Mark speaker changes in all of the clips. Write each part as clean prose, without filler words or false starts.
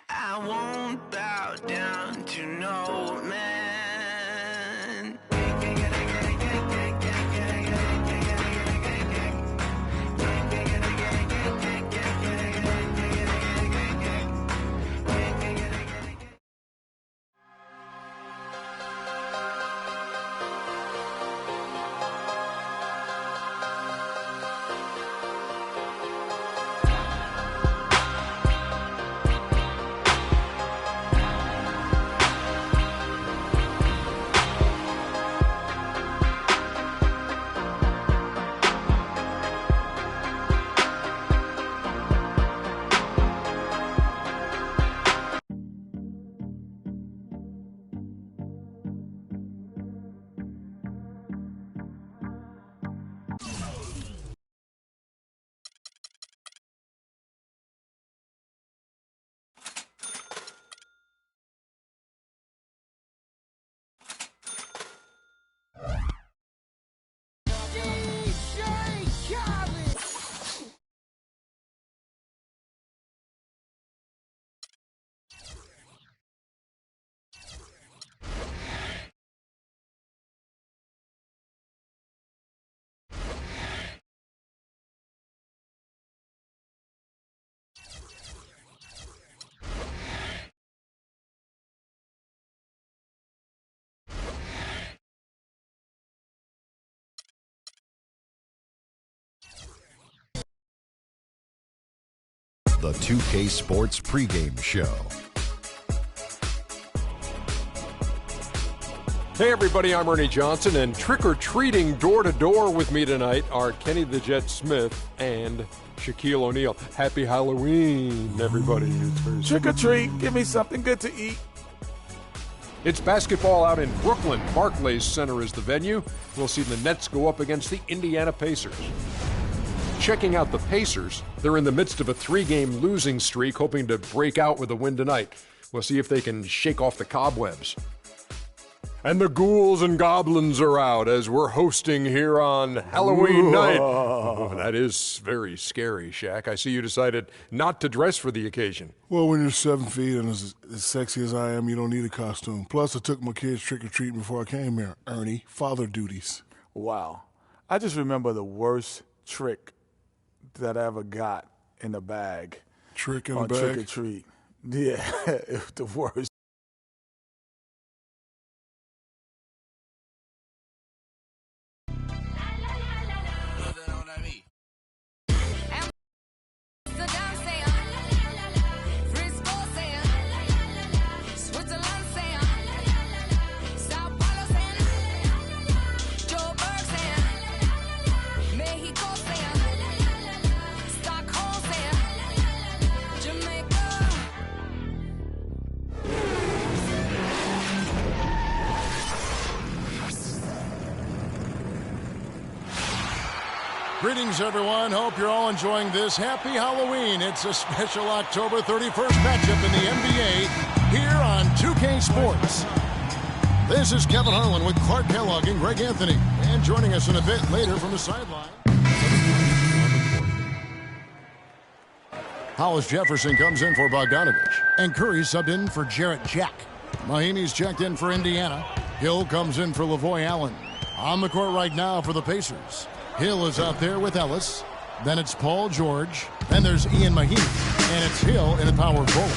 Speaker 1: I won't bow down to no man.
Speaker 2: The 2K Sports pregame show.
Speaker 3: Hey everybody, I'm Ernie Johnson, and trick-or-treating door-to-door with me tonight are Kenny the Jet Smith and Shaquille O'Neal. Happy Halloween, everybody.
Speaker 4: Trick-or-treat, give me something good to eat.
Speaker 3: It's basketball out in Brooklyn. Barclays Center is the venue. We'll see the Nets go up against the Indiana Pacers. Checking out the Pacers, they're in the midst of a 3-game losing streak, hoping to break out with a win tonight. We'll see if they can shake off the cobwebs. And the ghouls and goblins are out as we're hosting here on Halloween night. Oh, that is very scary, Shaq. I see you decided not to dress for the occasion.
Speaker 5: Well, when you're 7 feet and as sexy as I am, you don't need a costume. Plus, I took my kids trick-or-treating before I came here. Ernie, father duties.
Speaker 4: Wow. I just remember the worst trick that I ever got in the bag.
Speaker 5: Trick in the
Speaker 4: on
Speaker 5: bag?
Speaker 4: Trick-or-treat. Yeah, it was the worst.
Speaker 6: Greetings, everyone. Hope you're all enjoying this. Happy Halloween. It's a special October 31st matchup in the NBA here on 2K Sports. This is Kevin Harlan with Clark Kellogg and Greg Anthony. And joining us in a bit later from the sideline, Hollis Jefferson comes in for Bogdanovich. And Curry subbed in for Jarrett Jack. Mahimi's checked in for Indiana. Hill comes in for LaVoy Allen. On the court right now for the Pacers. Hill is out there with Ellis. Then it's Paul George. Then there's Ian Mahimi. And it's Hill in the power forward.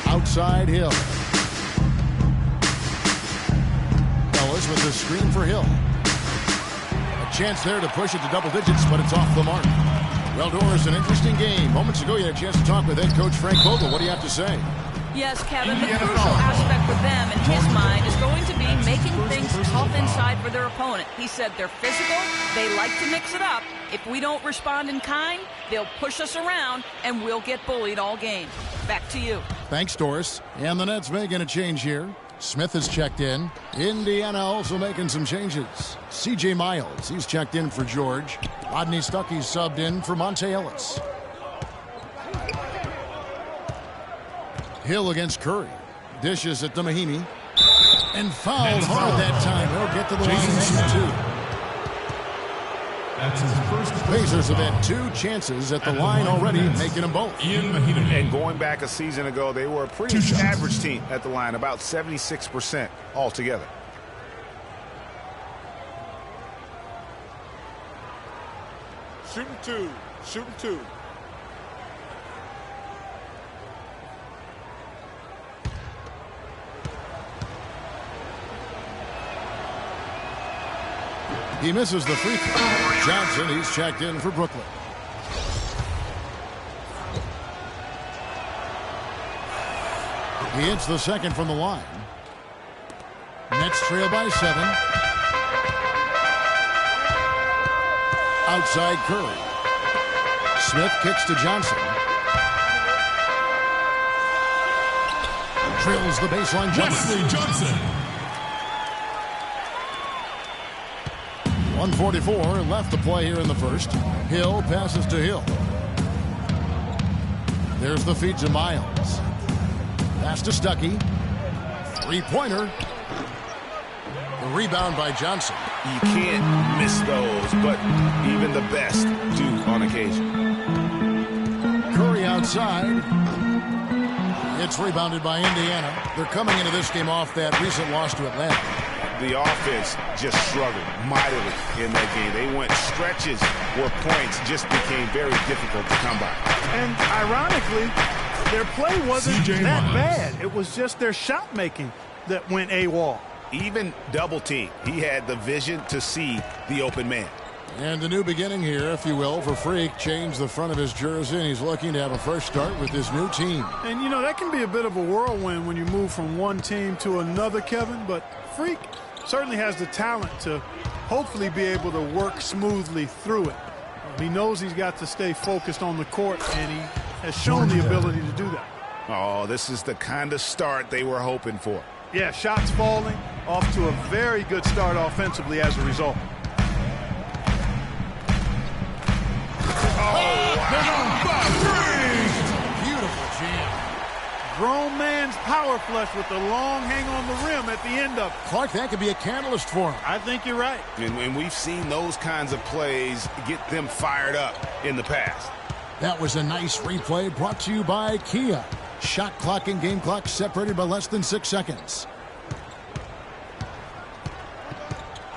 Speaker 6: Outside Hill. Ellis with the screen for Hill. A chance there to push it to double digits, but it's off the mark. Well, Doris, an interesting game. Moments ago, you had a chance to talk with head coach Frank Vogel. What do you have to say?
Speaker 7: Yes, Kevin, the crucial aspect for them, in his mind, is going to be making things tough inside for their opponent. He said they're physical, they like to mix it up. If we don't respond in kind, they'll push us around, and we'll get bullied all game. Back to you.
Speaker 6: Thanks, Doris. And the Nets making a change here. Smith has checked in. Indiana also making some changes. C.J. Miles, he's checked in for George. Rodney Stuckey's subbed in for Monte Ellis. Hill against Curry. Dishes it to Mahimi. And fouled hard that time. He'll get to the line and shoot two. Pacers have had 2 chances at the line already, making them both.
Speaker 8: And going back a season ago, they were a pretty average team at the line, about 76% altogether.
Speaker 4: Shooting 2. Shooting 2.
Speaker 6: He misses the free throw. Johnson, he's checked in for Brooklyn. He hits the second from the line. Nets trail by 7. Outside Curry. Smith kicks to Johnson. Drills the baseline jumper.
Speaker 9: Wesley Johnson.
Speaker 6: 1:44 left to play here in the first. Hill passes to Hill. There's the feed to Miles. Pass to Stuckey. 3-pointer. The rebound by Johnson.
Speaker 8: You can't miss those, but even the best do on occasion.
Speaker 6: Curry outside. It's rebounded by Indiana. They're coming into this game off that recent loss to Atlanta.
Speaker 8: The offense just struggled mightily in that game. They went stretches where points just became very difficult to come by.
Speaker 10: And ironically, their play wasn't that bad. It was just their shot making that went AWOL.
Speaker 8: Even double team, he had the vision to see the open man.
Speaker 6: And the new beginning here, if you will, for Freak. Changed the front of his jersey, and he's looking to have a fresh start with his new team.
Speaker 10: And, you know, that can be a bit of a whirlwind when you move from one team to another, Kevin. But Freak certainly has the talent to hopefully be able to work smoothly through it. He knows he's got to stay focused on the court, and he has shown the ability to do that.
Speaker 8: Oh, this is the kind of start they were hoping for.
Speaker 10: Yeah, shots falling, off to a very good start offensively as a result.
Speaker 6: Beautiful jam.
Speaker 10: Grown man's power flush with the long hang on the rim at the end of it.
Speaker 6: Clark, that could be a catalyst for him.
Speaker 10: I think you're right.
Speaker 8: And we've seen those kinds of plays get them fired up in the past.
Speaker 6: That was a nice replay brought to you by Kia. Shot clock and game clock separated by less than 6 seconds.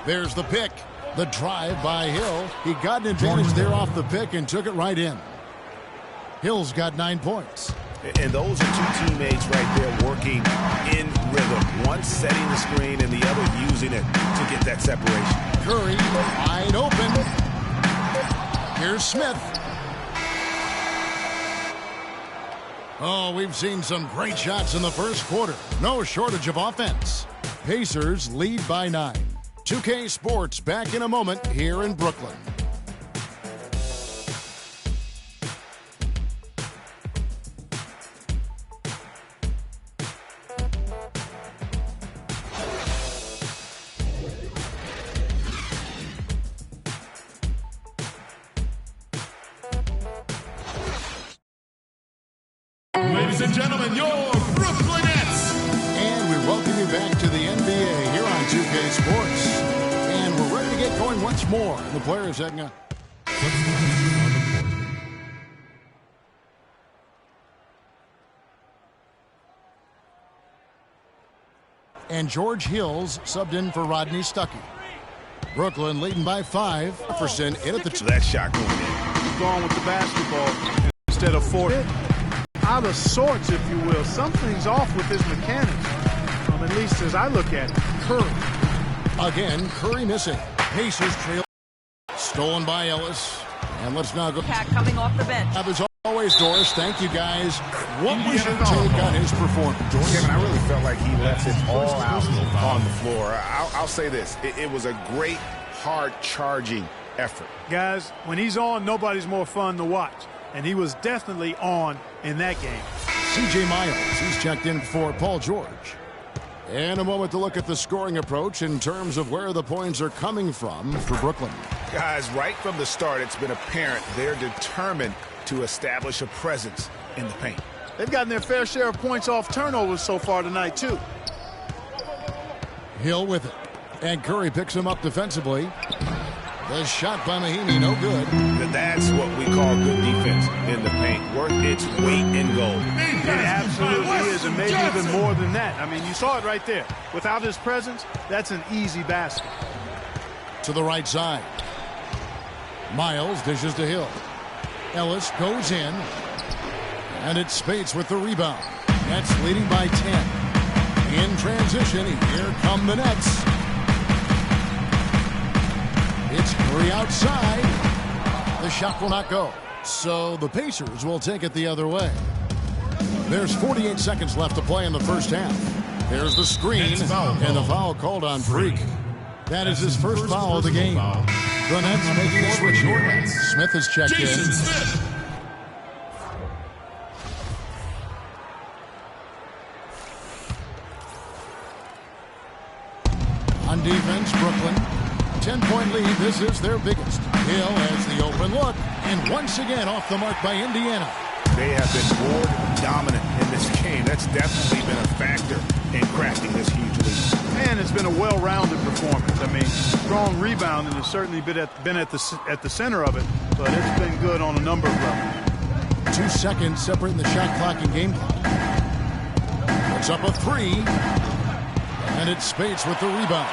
Speaker 6: There's the pick. The drive by Hill. He got an advantage there off the pick and took it right in. Hill's got 9 points.
Speaker 8: And those are two teammates right there working in rhythm. One setting the screen and the other using it to get that separation.
Speaker 6: Curry wide open. Here's Smith. Oh, we've seen some great shots in the first quarter. No shortage of offense. Pacers lead by 9. 2K Sports back in a moment here in Brooklyn.
Speaker 9: Ladies and gentlemen, your Brooklyn Nets.
Speaker 6: And we welcome you back to the NBA here on 2K Sports. And we're ready to get going once more. The players heading up. And George Hills subbed in for Rodney Stuckey. Brooklyn leading by 5% in at the...
Speaker 8: That shot going in.
Speaker 10: He's going with the basketball instead of 40. Out of sorts, if you will. Something's off with his mechanics. At least as I look at it. Curry.
Speaker 6: Again, Curry missing. Pacers trail. Stolen by Ellis. And let's now go.
Speaker 7: Cat coming off the bench.
Speaker 6: As always, Doris, thank you guys. What was your take on his performance?
Speaker 8: Kevin, I really felt like he left it all out on the floor. I'll say this. It was a great, hard-charging effort.
Speaker 10: Guys, when he's on, nobody's more fun to watch. And he was definitely on in that game.
Speaker 6: C.J. Miles, he's checked in for Paul George. And a moment to look at the scoring approach in terms of where the points are coming from for Brooklyn.
Speaker 8: Guys, right from the start, it's been apparent they're determined to establish a presence in the paint.
Speaker 10: They've gotten their fair share of points off turnovers so far tonight, too.
Speaker 6: Hill with it. And Curry picks him up defensively. The shot by Mahinmi, no good.
Speaker 8: That's what we call good defense in the paint. Worth its weight in gold.
Speaker 10: It absolutely is, and maybe even more than that. I mean, you saw it right there. Without his presence, that's an easy basket.
Speaker 6: To the right side. Miles dishes to Hill. Ellis goes in. And it's Spates with the rebound. Nets leading by 10. In transition, here come the Nets. It's Curry outside. The shot will not go. So the Pacers will take it the other way. There's 48 seconds left to play in the first half. There's the screen and the foul called on Freak. That is his first foul of the game. The Nets making a switch here. Smith has checked in. On defense, Brooklyn. 10-point lead. This is their biggest. Hill has the open look. And once again off the mark by Indiana.
Speaker 8: They have been board dominant in this game. That's definitely been a factor in cracking this huge lead.
Speaker 10: And it's been a well-rounded performance. I mean, strong rebounding has certainly been at the center of it, but it's been good on a number of levels.
Speaker 6: 2 seconds separating the shot clock and game clock. Puts up a three. And it's Spates with the rebound.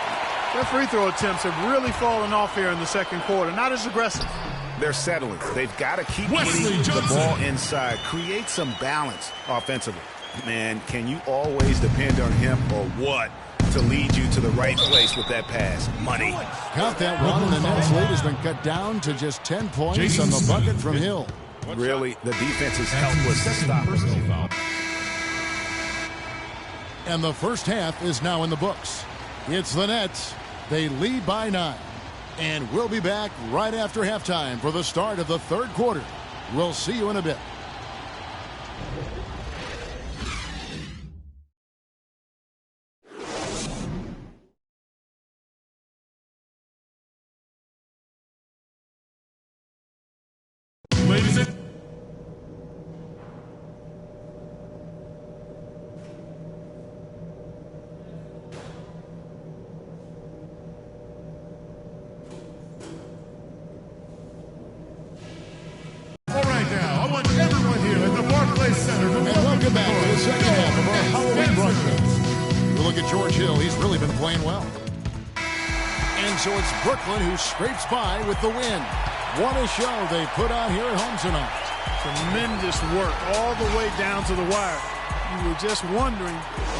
Speaker 10: Their free throw attempts have really fallen off here in the second quarter. Not as aggressive.
Speaker 8: They're settling. They've got to keep getting the ball inside. Create some balance offensively. Man, can you always depend on him or what to lead you to the right place with that pass? Money.
Speaker 6: Count that run, and the Nets lead has been cut down to just 10 points on the bucket from Hill.
Speaker 8: Really, the defense is helpless to stop us.
Speaker 6: And the first half is now in the books. It's the Nets. They lead by 9. And we'll be back right after halftime for the start of the third quarter. We'll see you in a bit.
Speaker 9: Ladies and
Speaker 6: welcome back to the second half of our Halloween broadcast. We look at George Hill. He's really been playing well. And so it's Brooklyn who scrapes by with the win. What a show they put on here at home tonight.
Speaker 10: Tremendous work all the way down to the wire. You were just wondering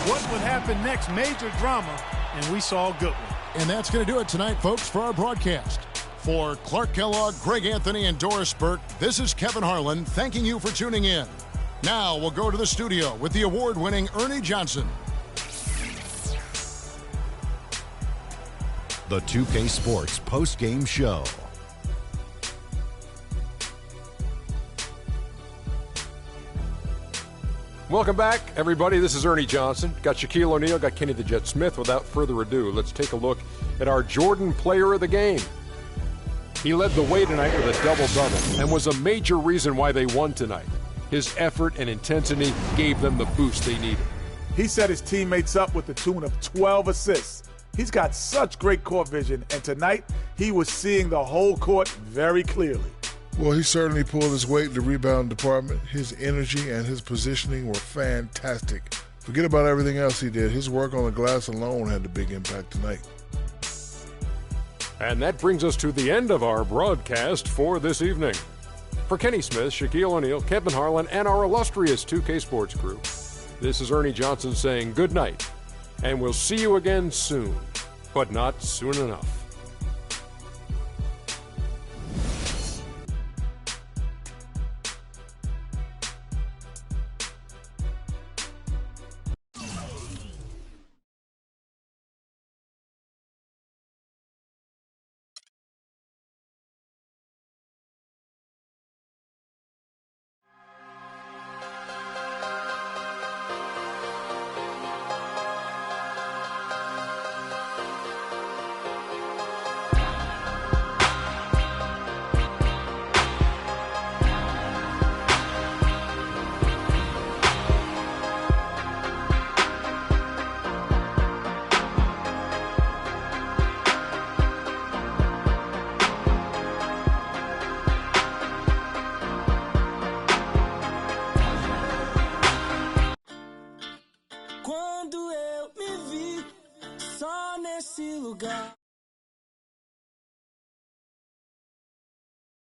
Speaker 10: what would happen next. Major drama, and we saw a good one.
Speaker 6: And that's going to do it tonight, folks, for our broadcast. For Clark Kellogg, Greg Anthony, and Doris Burke, this is Kevin Harlan thanking you for tuning in. Now we'll go to the studio with the award-winning Ernie Johnson.
Speaker 2: The 2K Sports post-game show.
Speaker 3: Welcome back, everybody. This is Ernie Johnson. Got Shaquille O'Neal, got Kenny the Jet Smith. Without further ado, let's take a look at our Jordan player of the game. He led the way tonight with a double-double and was a major reason why they won tonight. His effort and intensity gave them the boost they needed.
Speaker 4: He set his teammates up with the tune of 12 assists. He's got such great court vision, and tonight he was seeing the whole court very clearly.
Speaker 5: Well, he certainly pulled his weight in the rebound department. His energy and his positioning were fantastic. Forget about everything else he did. His work on the glass alone had a big impact tonight.
Speaker 3: And that brings us to the end of our broadcast for this evening. For Kenny Smith, Shaquille O'Neal, Kevin Harlan, and our illustrious 2K Sports crew, this is Ernie Johnson saying good night, and we'll see you again soon, but not soon enough.
Speaker 11: esse lugar.